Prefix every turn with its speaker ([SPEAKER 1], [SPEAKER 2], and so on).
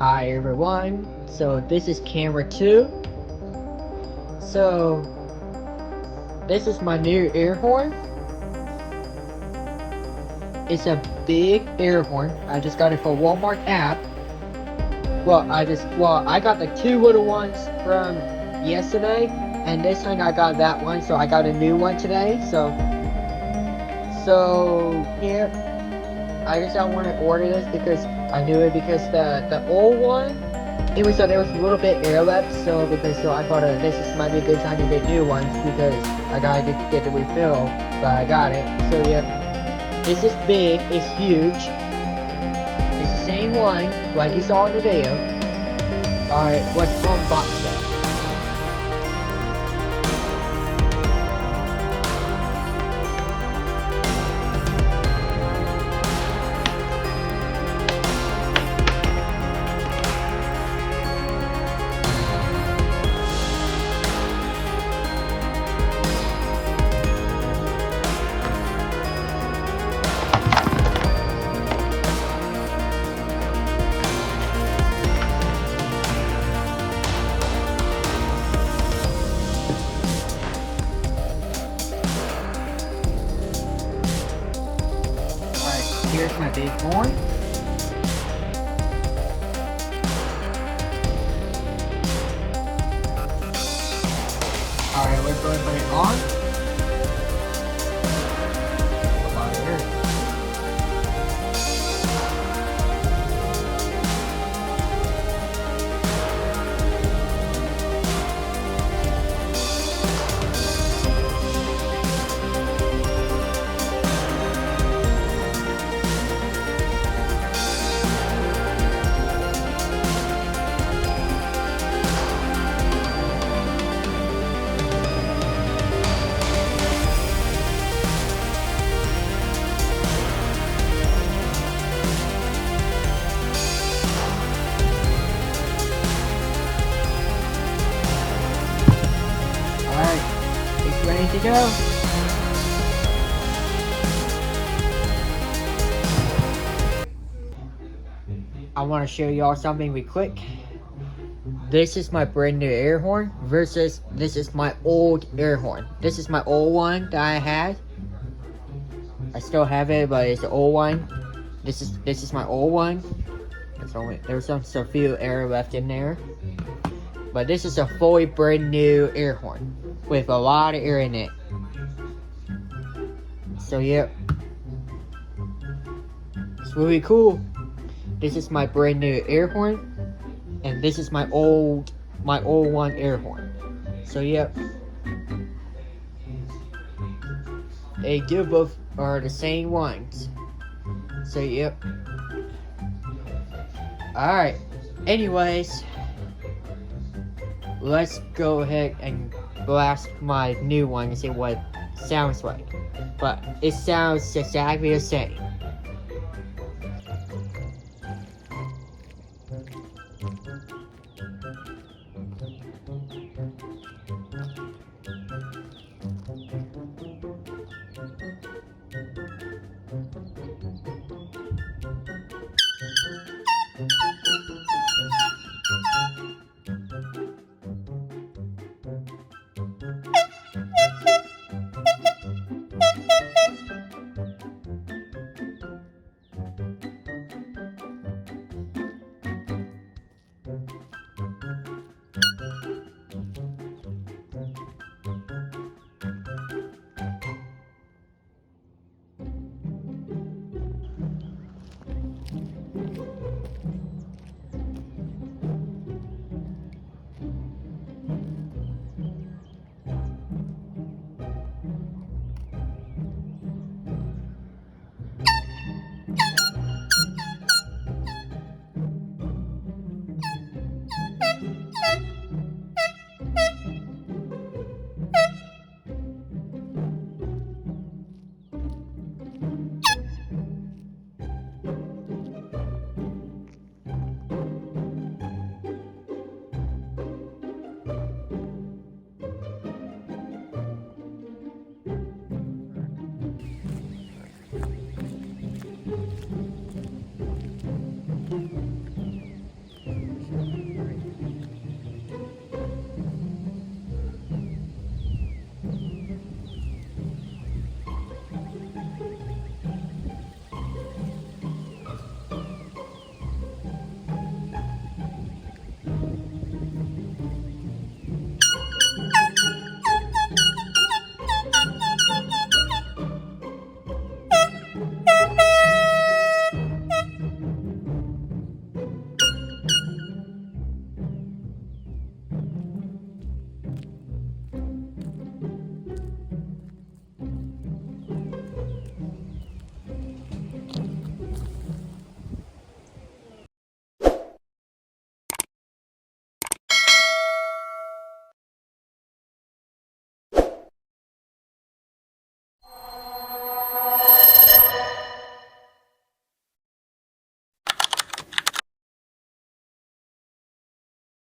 [SPEAKER 1] Hi everyone, so this is camera 2. So this is my new air horn. It's a big air horn. I just got it for Walmart app. I got the two little ones from yesterday, and this time I got that one, so I got a new one today. So yeah, I just don't want to order this because I knew it because the old one, there was a little bit air left, so I thought this might be a good time to get new ones because I gotta get the refill, but I got it. So yeah, this is big, it's huge. It's the same one like you saw in the video. Alright, let's unbox it. Here's my big horn. Alright, let's go and put it on. About here. Alright, it's ready to go. I want to show y'all something real quick. This is my brand new air horn versus this is my old air horn. This is my old one that I had. I still have it, but it's the old one. This is my old one. There's some few air left in there. But this is a fully brand new air horn with a lot of air in it. So yeah, it's really cool. This is my brand new air horn, and this is my old one air horn. So yeah, they do both are the same ones. So yep. Alright, anyways, let's go ahead and blast my new one and see what it sounds like. But it sounds exactly the same.